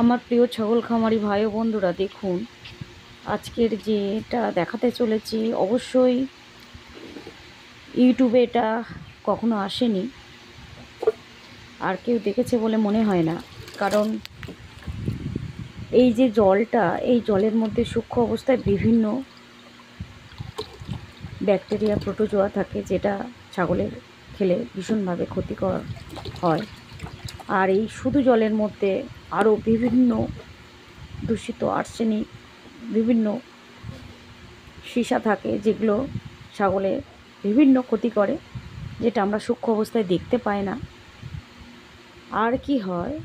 আমার প্রিয় ছাগল খামারি ভাই ও বন্ধুরা, দেখুন আজকের যেটা দেখাতে চলেছি অবশ্যই ইউটিউবে এটা কখনো আসেনি, আর কেউ দেখেছে বলে মনে হয় না। কারণ এই যে জলটা, এই জলের মধ্যে সূক্ষ্ম অবস্থায় বিভিন্ন ব্যাকটেরিয়া, প্রোটোজোয়া থাকে, যেটা ছাগলের খেলে ভীষণভাবে ক্ষতিকর হয়। আর এই শুধু জলের মধ্যে আরও বিভিন্ন দূষিত আর্সেনিক, বিভিন্ন সীসা থাকে, যেগুলো ছাগলের বিভিন্ন ক্ষতি করে, যেটা আমরা সূক্ষ্ম অবস্থায় দেখতে পাই না। আর কি হয়,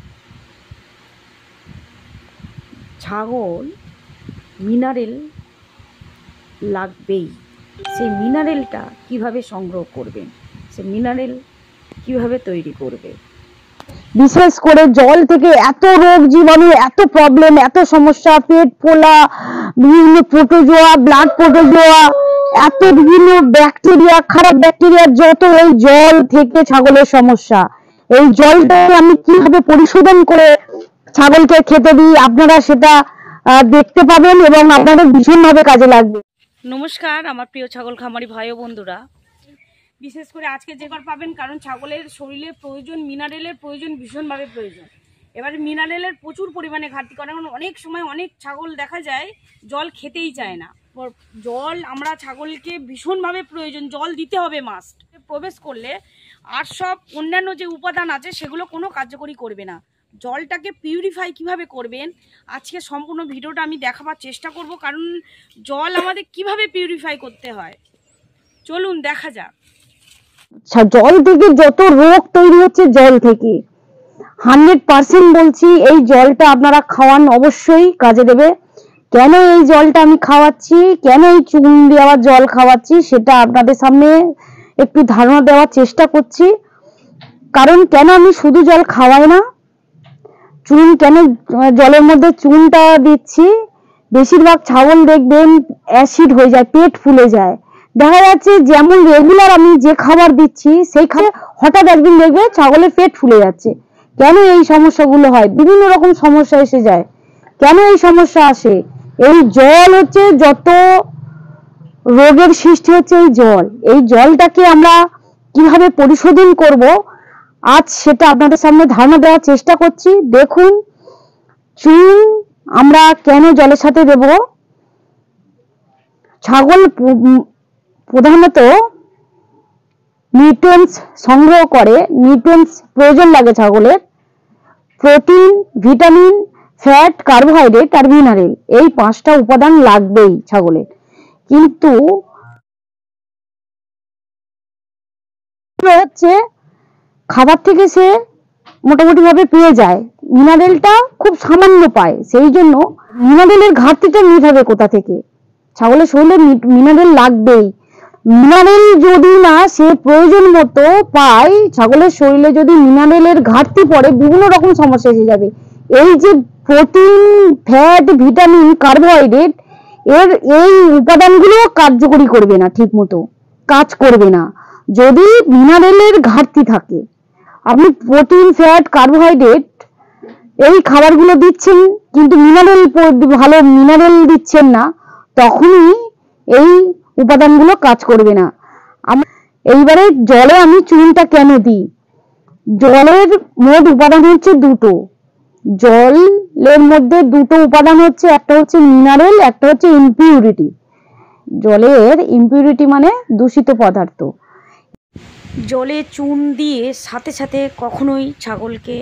ছাগল মিনারেল লাগবেই। সেই মিনারেলটা কিভাবে সংগ্রহ করবেন, সে মিনারেল কিভাবে তৈরি করবে? বিশেষ করে জল থেকে এত রোগ জীবাণু, এত প্রবলেম, এত সমস্যা, পেট ফোলা, বিভিন্ন প্রোটোজোয়া, ব্লাড প্রোটোজোয়া, এত বিভিন্ন ব্যাকটেরিয়া, খারাপ ব্যাকটেরিয়া, যত এই জল থেকে ছাগলের সমস্যা। এই জলটাকে আমি কিভাবে পরিশোধন করে ছাগলকে খেতে দিই, আপনারা সেটা দেখতে পাবেন এবং আপনাদের ভীষণভাবে কাজে লাগবে। নমস্কার আমার প্রিয় ছাগল খামারি ভাই ও বন্ধুরা, বিশেষ করে আজকে যে বার পাবেন, কারণ ছাগলের শরীরে প্রয়োজন, মিনারেলের প্রয়োজন, ভীষণভাবে প্রয়োজন। এবারে মিনারেলের প্রচুর পরিমাণে ঘাটতি, কারণ অনেক সময় অনেক ছাগল দেখা যায় জল খেতেই চায় না। জল আমরা ছাগলকে ভীষণভাবে প্রয়োজন, জল দিতে হবে মাস্ট। প্রবেশ করলে আর সব অন্যান্য যে উপাদান আছে সেগুলো কোনো কার্যকরী করবে না। জলটাকে পিউরিফাই কিভাবে করবেন আজকে সম্পূর্ণ ভিডিওটা আমি দেখাবার চেষ্টা করব, কারণ জল আমাদের কিভাবে পিউরিফাই করতে হয় চলুন দেখা যাক। জল থেকে যত রোগ তৈরি হচ্ছে, জল থেকে 100% বলছি, এই জলটা আপনারা খাওয়ান, অবশ্যই কাজে দেবে। কেন এই জলটা আমি খাওয়াচ্ছি, কেন এই চুন দেওয়া জল খাওয়াচ্ছি, সেটা আপনাদের সামনে একটু ধারণা দেওয়ার চেষ্টা করছি। কারণ কেন আমি শুধু জল খাওয়াই না, চুন কেন জলের মধ্যে চুনটা দিচ্ছি, বেশিরভাগ ছাগল দেখবেন অ্যাসিড হয়ে যায়, পেট ফুলে যায়। দেখা যাচ্ছে যেমন রেগুলার আমি যে খাবার দিচ্ছি সেই খাবার হঠাৎ একদিন দেখবে ছাগলের পেট ফুলে যাচ্ছে। কেন এই সমস্যাগুলো হয়? বিভিন্ন রকম সমস্যা এসে যায়। কেন এই সমস্যা আসে? এই জল হচ্ছে যত রোগের সৃষ্টি হচ্ছে, এই জলটাকে আমরা কিভাবে পরিশোধন করব আজ সেটা আপনাদের সামনে ধারণা দেওয়ার চেষ্টা করছি। দেখুন, চুন আমরা কেন জলের সাথে দেব? ছাগল প্রধানত নিউট্রিয়েন্টস সংগ্রহ করে, নিউট্রিয়েন্টস প্রয়োজন লাগে ছাগলের। প্রোটিন, ভিটামিন, ফ্যাট, কার্বোহাইড্রেট আর মিনারেল, এই 5টা উপাদান লাগবেই ছাগলের। কিন্তু হচ্ছে খাবার থেকে সে মোটামুটি ভাবে পেয়ে যায়, মিনারেলটা খুব সামান্য পায়। সেই জন্য মিনারেলের ঘাটতিটা মিট হবে কোথা থেকে? ছাগলের শরীরে মিনারেল লাগবেই। মিনারেল যদি না সে প্রয়োজন মতো পায়, ছাগলের শরীরে যদি মিনারেলের ঘাটতি পড়ে, বিভিন্ন রকম সমস্যা এসে যাবে। এই যে প্রোটিন, ফ্যাট, ভিটামিন, কার্বোহাইড্রেট, এই উপাদানগুলো কার্যকরী করবে না, ঠিক মতো কাজ করবে না যদি মিনারেলের ঘাটতি থাকে। আপনি প্রোটিন, ফ্যাট, কার্বোহাইড্রেট এই খাবারগুলো দিচ্ছেন, কিন্তু ভালো মিনারেল দিচ্ছেন না, তখনই এই উপাদানগুলো কাজ করবে না। এইবারে জলে আমি চুনটা কেন দিই? জলের মোট উপাদান হচ্ছে দুটো। জলের মধ্যে দুটো উপাদান হচ্ছে, একটা হচ্ছে মিনারেল, একটা হচ্ছে ইমপিউরিটি। জলের ইমপিউরিটি মানে দূষিত পদার্থ। জলে চুন দিয়ে সাথে সাথে কখনোই ছাগলকে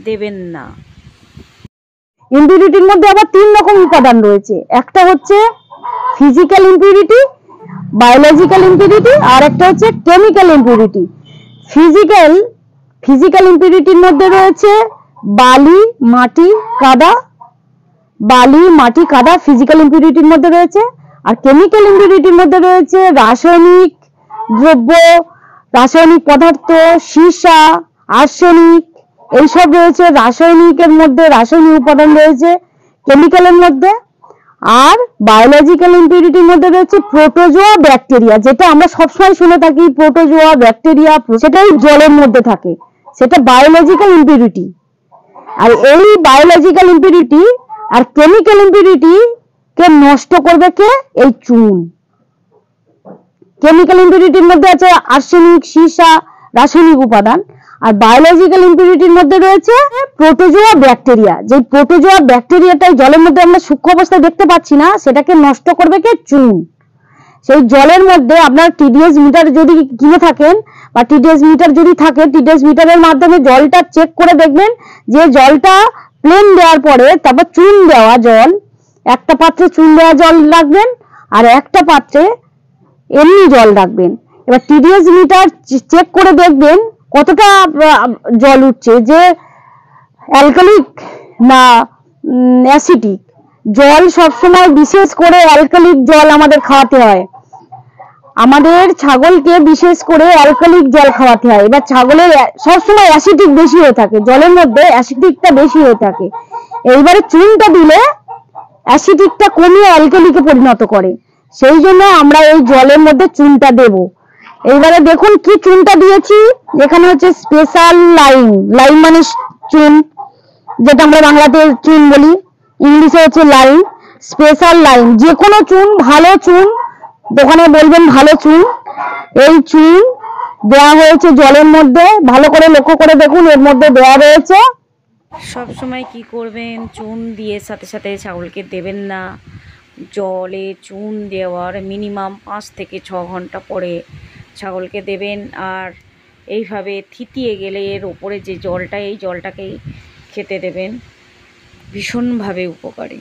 দেবেন না। ইমপিউরিটির মধ্যে আবার 3 রকম উপাদান রয়েছে। একটা হচ্ছে ফিজিক্যাল ইমপিউরিটি, বায়োলজিক্যাল ইমপিউরিটি, আর একটা হচ্ছে কেমিক্যাল ইমপিউরিটি। ফিজিক্যাল ইমপিউরিটির মধ্যে রয়েছে বালি, মাটি, কাদা ফিজিক্যাল ইমপিউরিটির মধ্যে রয়েছে। আর কেমিক্যাল ইমপিউরিটির মধ্যে রয়েছে রাসায়নিক দ্রব্য, রাসায়নিক পদার্থ, সীসা, আর্সেনিক, এইসব রয়েছে। রাসায়নিকের মধ্যে রাসায়নিক উপাদান রয়েছে কেমিক্যালের মধ্যে। আর বায়োলজিক্যাল ইমপিউরিটির মধ্যে রয়েছে প্রোটোজোয়া, ব্যাকটেরিয়া, যেটা আমরা সবসময় শুনে থাকি, প্রোটোজোয়া, ব্যাকটেরিয়া, সেটাই জলের মধ্যে থাকে, সেটা বায়োলজিক্যাল ইমপিউরিটি। আর এই বায়োলজিক্যাল ইম্পিউরিটি আর কেমিক্যাল ইম্পিউরিটি কে নষ্ট করবে কে? এই চুন। কেমিক্যাল ইম্পিউরিটির মধ্যে আছে আর্সেনিক, সীসা, রাসায়নিক উপাদান। আর বায়োলজিক্যাল ইম্পিউরিটির মধ্যে রয়েছে প্রোটোজোয়া ব্যাকটেরিয়া। যে প্রোটোজোয়া ব্যাকটেরিয়াটাই জলের মধ্যে আমরা সূক্ষ্ম অবস্থায় দেখতে পাচ্ছি না, সেটাকে নষ্ট করবে কে? চুন। সেই জলের মধ্যে আপনার টিডিএস মিটার যদি কিনে থাকেন বা টিডিএস মিটার যদি থাকে, টিডিএস মিটারের মাধ্যমে জলটা চেক করে দেখবেন যে জলটা প্লেন দেওয়ার পরে তারপর চুন দেওয়া জল, একটা পাত্রে চুন দেওয়া জল রাখবেন আর একটা পাত্রে এমনি জল রাখবেন। এবার টিডিএস মিটার চেক করে দেখবেন কতটা জল উঠছে, যে অ্যালকালিক না অ্যাসিডিক। জল সবসময় বিশেষ করে অ্যালকালিক জল আমাদের খাওয়াতে হয়, আমাদের ছাগলকে বিশেষ করে অ্যালকালিক জল খাওয়াতে হয়। এবার ছাগলের সবসময় অ্যাসিডিক বেশি হয়ে থাকে, জলের মধ্যে অ্যাসিডিকটা বেশি হয়ে থাকে। এইবারে চুনটা দিলে অ্যাসিডিকটা কমিয়ে অ্যালকালিকে পরিণত করে, সেই জন্য আমরা এই জলের মধ্যে চুনটা দেব। এইবারে দেখুন কি চুনটা দিয়েছি, এখানে হচ্ছে স্পেশাল লাইম। লাইম মানে চুন, যেটা আমরা বাংলাতে চুন বলি, ইংলিশে হচ্ছে লাইম। স্পেশাল লাইম, যে কোনো চুন, ভালো চুন, দোকানে বলবেন ভালো চুন। এই চুন দেওয়া হয়েছে জলের মধ্যে, ভালো করে লক্ষ্য করে দেখুন এর মধ্যে দেওয়া রয়েছে। সব সময় কি করবেন, চুন দিয়ে সাথে সাথে ছাগলকে দেবেন না। জলে চুন দেওয়ার মিনিমাম 5 থেকে 6 ঘন্টা পরে ছাগলকে দেবেন। আর এইভাবে থিতিয়ে গেলে এর ওপরে যে জলটা, এই জলটাকেই খেতে দেবেন, ভীষণভাবে উপকারী।